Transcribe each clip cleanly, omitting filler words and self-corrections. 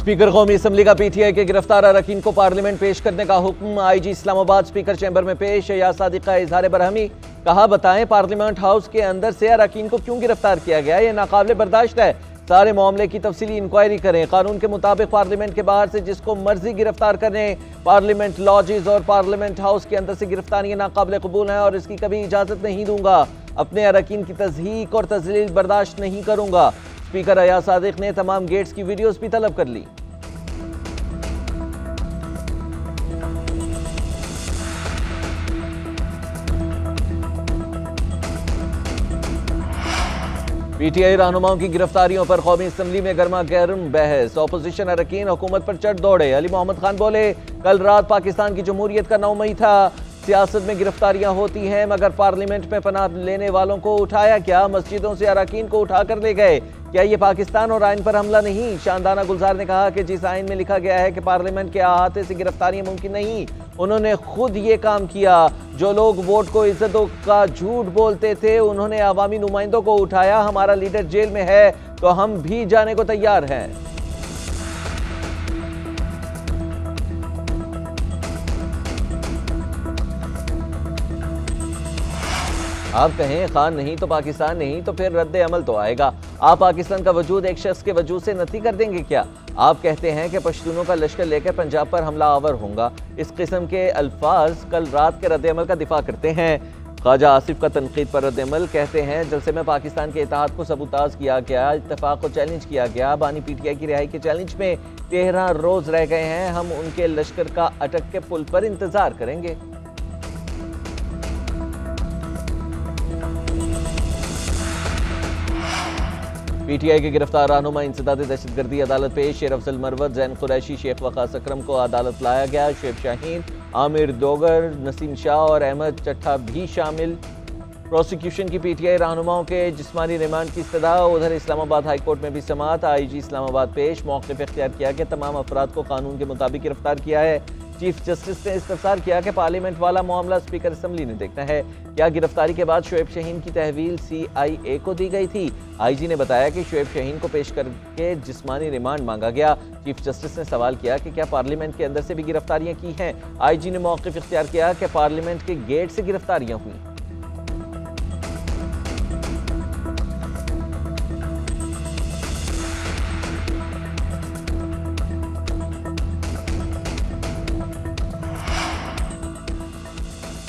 Speaker कौमी assembly का PTI के गिरफ्तार अरकान को पार्लियामेंट पेश करने का हुक्म। आईजी इस्लामाबाद स्पीकर चैम्बर में पेश। या सादिक का इजहार बरहमी। कहा, बताएं पार्लियामेंट हाउस के अंदर से अरकान को क्यों गिरफ्तार किया गया, यह नाकाबिले बर्दाश्त है। सारे मामले की तफसीली इंक्वायरी करें। कानून के मुताबिक पार्लियामेंट के बाहर से जिसको मर्जी गिरफ्तार करें। पार्लियामेंट लॉजेज और पार्लियामेंट हाउस के अंदर से गिरफ्तारियां नाकाबिले कबूल हैं और इसकी कभी इजाजत नहीं दूंगा। अपने अरकान की तज़हीक और तज़लील बर्दाश्त नहीं करूंगा। स्पीकर अयाज सादिक ने तमाम गेट्स की वीडियोस भी तलब कर ली। पीटीआई रहनुमाओं की गिरफ्तारियों पर कौमी असम्बली में गर्मा गर्म बहस। ऑपोजिशन अरकान हुकूमत पर चढ़ दौड़े। अली मोहम्मद खान बोले, कल रात पाकिस्तान की जमहूरियत का 9 मई था। सियासत में गिरफ्तारियां होती हैं मगर पार्लियामेंट में पनाह लेने वालों को उठाया क्या? मस्जिदों से अरकान को उठा कर ले गए। क्या ये पाकिस्तान और आइन पर हमला नहीं? शानदाना गुलजार ने कहा कि जिस आइन में लिखा गया है कि पार्लियामेंट के अहाते से गिरफ्तारियां मुमकिन नहीं, उन्होंने खुद ये काम किया। जो लोग वोट को इज्जतों का झूठ बोलते थे, उन्होंने अवामी नुमाइंदों को उठाया। हमारा लीडर जेल में है तो हम भी जाने को तैयार हैं। आप कहें खान नहीं तो पाकिस्तान नहीं तो फिर रद्द अमल तो आएगा। आप पाकिस्तान का वजूद एक शख्स के वजूद से नफी कर देंगे क्या? आप कहते हैं कि पश्तूनों का लश्कर लेकर पंजाब पर हमला आवर होगा। इस किस्म के अल्फाज कल रात के रद्द अमल का दिफा करते हैं। ख्वाजा आसिफ का तनकीद पर रद्द अमल कहते हैं, जलसे में पाकिस्तान के इत्तेहाद को सबूताज किया गया, इत्तेफाक को चैलेंज किया गया। बानी पीटीआई की रिहाई के चैलेंज में 13 रोज रह गए हैं। हम उनके लश्कर का अटक के पुल पर इंतजार करेंगे। पीटीआई के गिरफ्तार रहनुमा इंसदाद दहशतगर्दी अदालत पेश। शेर अफजल मरवत, जैन कुरैशी, शेख वकास अकरम को अदालत लाया गया। शेख शाहीन, आमिर दोगर, नसीम शाह और अहमद चट्ठा भी शामिल। प्रोसिक्यूशन की पीटीआई रहनुमाओं के जिस्मानी रिमांड की इस्तदा। उधर इस्लामाबाद हाई कोर्ट में भी समाअत। आईजी इस्लामाबाद पेश। मौक़िफ़ इख्तियार किया कि तमाम अफराद को कानून के मुताबिक गिरफ्तार किया है। चीफ जस्टिस ने इस्तफसार किया कि पार्लियामेंट वाला मामला स्पीकर असम्बली ने देखना है। क्या गिरफ्तारी के बाद शोएब शहीन की तहवील CIA को दी गई थी? आईजी ने बताया कि शोएब शहीन को पेश करके जिस्मानी रिमांड मांगा गया। चीफ जस्टिस ने सवाल किया कि क्या पार्लियामेंट के अंदर से भी गिरफ्तारियां की हैं? आईजी ने मौक़िफ़ इख्तियार किया कि पार्लियामेंट के गेट से गिरफ्तारियां हुई।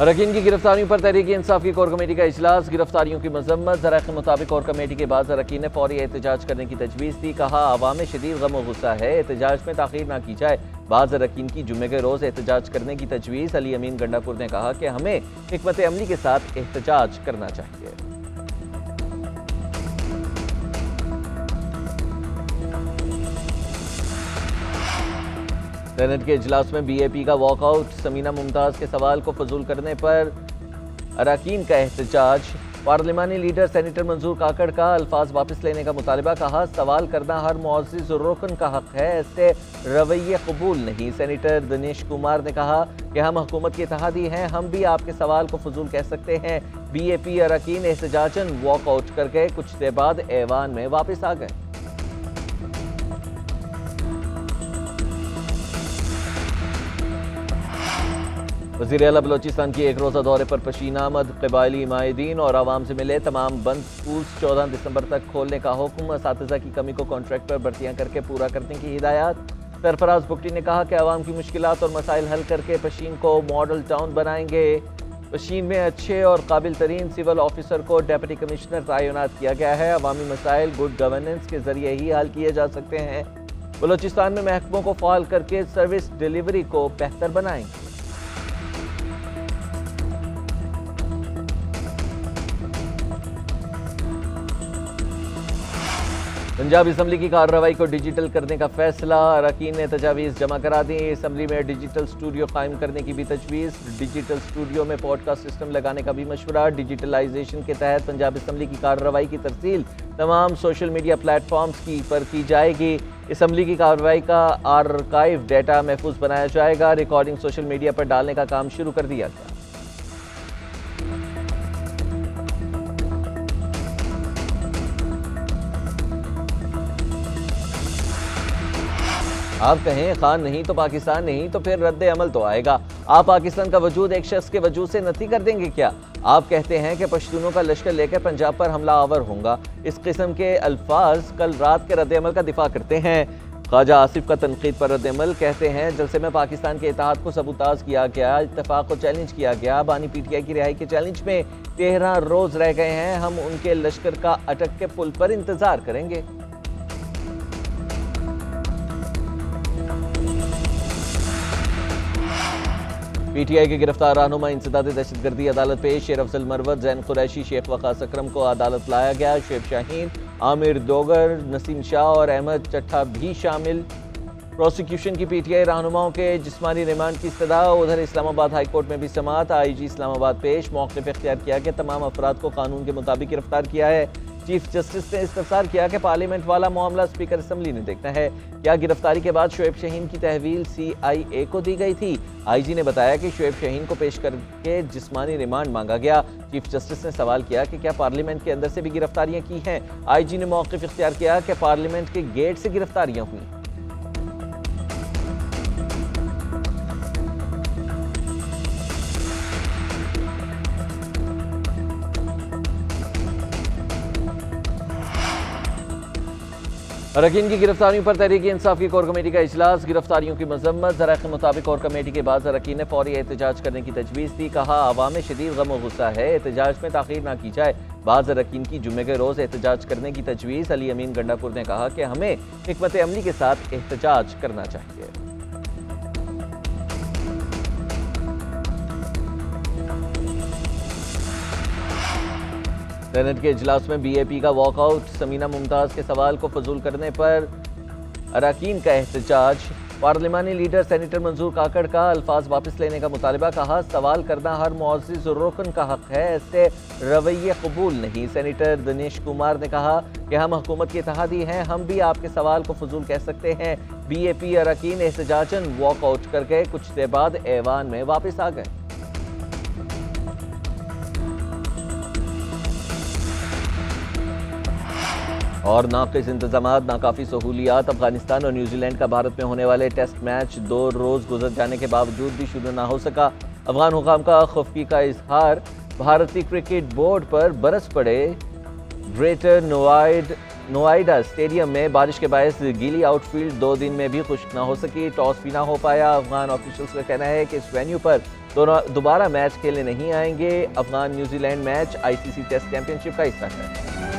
अरकान की गिरफ्तारियों पर तहरीक इंसाफ की कोर कमेटी का इजलास। गिरफ्तारियों की मजम्मत। ज़राए के मुताबिक कोर कमेटी के बाद अरकान ने फौरी एहतजाज करने की तजवीज़ दी। कहा, अवाम में शदीद गम व गुस्सा है, एहतजाज में ताख़ीर ना की जाए। बाज़ अरकान की जुम्मे के रोज़ एहतजाज करने की तजवीज़। अली अमीन गंडापुर ने कहा कि हमें हिकमत अमली के साथ एहतजाज करना चाहिए। सेनेट के इजलास में BAP का वॉकआउट। समीना मुमताज़ के सवाल को फजूल करने पर अरकान का एहतजाज। पार्लिमानी लीडर सेनेटर मंजूर काकड़ का अल्फाज वापस लेने का मुतालबा। कहा, सवाल करना हर मुअज़्ज़िज़ रुकन का हक है, ऐसे रवैये कबूल नहीं। सेनेटर दिनेश कुमार ने कहा कि हम हुकूमत के इत्तेहादी हैं, हम भी आपके सवाल को फजूल कह सकते हैं। BAP अरकान एहतजाजन वॉकआउट कर गए। कुछ देर बाद ऐवान में वापस आ गए। वज़ीर आला बलोचिस्तान की एक रोज़ा दौरे पर पशीन आमद। क़बायली माहिदीन और आवाम से मिले। तमाम बंद स्कूल 14 दिसंबर तक खोलने का हुक्म। असातिज़ा की कमी को कॉन्ट्रैक्ट पर भर्तियाँ करके पूरा करने की हिदायत। सरफराज बुगटी ने कहा कि आवाम की मुश्किलात और मसाइल हल करके पशीन को मॉडल टाउन बनाएंगे। पशीन में अच्छे और काबिल तरीन सिविल ऑफिसर को डेप्यूटी कमिश्नर तैनात किया गया है। अवामी मसाइल गुड गवर्नेंस के जरिए ही हल किए जा सकते हैं। बलोचिस्तान में महकमों को फ़ाल करके सर्विस डिलीवरी को बेहतर बनाएंगे। पंजाब असम्बली की कार्रवाई को डिजिटल करने का फैसला। अरकान ने तजावीज़ जमा करा दी। असम्बली में डिजिटल स्टूडियो कायम करने की भी तजवीज़। डिजिटल स्टूडियो में पॉडकास्ट सिस्टम लगाने का भी मशवरा। डिजिटलाइजेशन के तहत पंजाब असम्बली की कार्रवाई की तरसील तमाम सोशल मीडिया प्लेटफॉर्म्स पर की जाएगी। असम्बली की कार्रवाई का आर्काइव डेटा महफूज बनाया जाएगा। रिकॉर्डिंग सोशल मीडिया पर डालने का काम शुरू कर दिया गया। आप कहें खान नहीं तो पाकिस्तान नहीं, तो फिर रद्द अमल तो आएगा। आप पाकिस्तान का वजूद एक शख्स के वजूद से नफी कर देंगे क्या? आप कहते हैं कि पश्तूनों का लश्कर लेकर पंजाब पर हमला आवर होगा। इस किस्म के अल्फाज कल रात के रद्द अमल का दिफा करते हैं। ख्वाजा आसिफ का तनकीद पर रद्द अमल कहते हैं, जलसे में पाकिस्तान के इत्तेहाद को सबूताज किया गया, इत्तेफाक को चैलेंज किया गया। बानी PTI की रिहाई के चैलेंज में 13 रोज रह गए हैं। हम उनके लश्कर का अटक के पुल पर इंतजार करेंगे। PTI के गिरफ्तार रहनुमा इंसदादी दहशतगर्दी अदालत पेश। शेर अफजल मरवत, जैन कुरैशी, शेख वकास अकरम को अदालत लाया गया। शुएब शाहीन, आमिर दोगर, नसीम शाह और अहमद चट्ठा भी शामिल। प्रोसिक्यूशन की PTI रहनुमाओं के जिस्मानी रिमांड की इस्तदा। उधर इस्लामाबाद हाई कोर्ट में भी समाअत। IG इस्लामाबाद पेश। मौक़िफ़ इख्तियार किया कि तमाम अफराद को कानून के मुताबिक गिरफ्तार किया है। चीफ जस्टिस ने इस्तफसार किया कि पार्लियामेंट वाला मामला स्पीकर असम्बली ने देखना है। क्या गिरफ्तारी के बाद शुएब शाहीन की तहवील CIA को दी गई थी? IG ने बताया कि शुएब शाहीन को पेश करके जिस्मानी रिमांड मांगा गया। चीफ जस्टिस ने सवाल किया कि क्या पार्लियामेंट के अंदर से भी गिरफ्तारियां की हैं? IG ने मौक़िफ़ इख्तियार किया कि पार्लियामेंट के गेट से गिरफ्तारियां हुई। अरकान की गिरफ्तारियों पर तहरीक-ए-इंसाफ की कोर कमेटी का इजलास। गिरफ्तारियों की मजम्मत। ज़राए के मुताबिक कोर कमेटी के बाद अरकान ने फौरी एहतजाज करने की तजवीज़ दी। कहा, आवाम में शदीद गम और गुस्सा है, एहतजाज में ताख़ीर ना की जाए। बाज़ अरकान की जुम्मे के रोज़ एहतजाज करने की तजवीज़। अली अमीन गंडापुर ने कहा कि हमें हिकमत अमली के साथ एहतजाज करना चाहिए। सेनेट के इजलास में BAP का वॉकआउट। समीना मुमताज़ के सवाल को फजूल करने पर अरकान का एहतजाज। पार्लिमानी लीडर सेनेटर मंजूर काकड़ का अल्फाज वापस लेने का मुतालबा। कहा, सवाल करना हर मुअज़्ज़िज़ रुकन का हक है, ऐसे रवैये कबूल नहीं। सेनेटर दिनेश कुमार ने कहा कि हम हुकूमत के इत्तेहादी हैं, हम भी आपके सवाल को फजूल कह सकते हैं। BAP अरकान एहतजाजन वॉकआउट कर गए। कुछ देर बाद ऐवान में वापस आ गए। और नाक़िस इंतजामात, नाकाफी सहूलियात। अफगानिस्तान और न्यूजीलैंड का भारत में होने वाले टेस्ट मैच 2 रोज़ गुजर जाने के बावजूद भी शुरू ना हो सका। अफगान हुकाम का खफगी का इजहार। भारतीय क्रिकेट बोर्ड पर बरस पड़े। ग्रेटर नोएडा स्टेडियम में बारिश के बायस गीली आउटफील्ड 2 दिन में भी खुश्क ना हो सकी। टॉस भी ना हो पाया। अफगान ऑफिशियल्स का कहना है कि इस वेन्यू पर दोबारा मैच खेलने नहीं आएंगे। Afghan New Zealand match ICC test championship का हिस्सा है।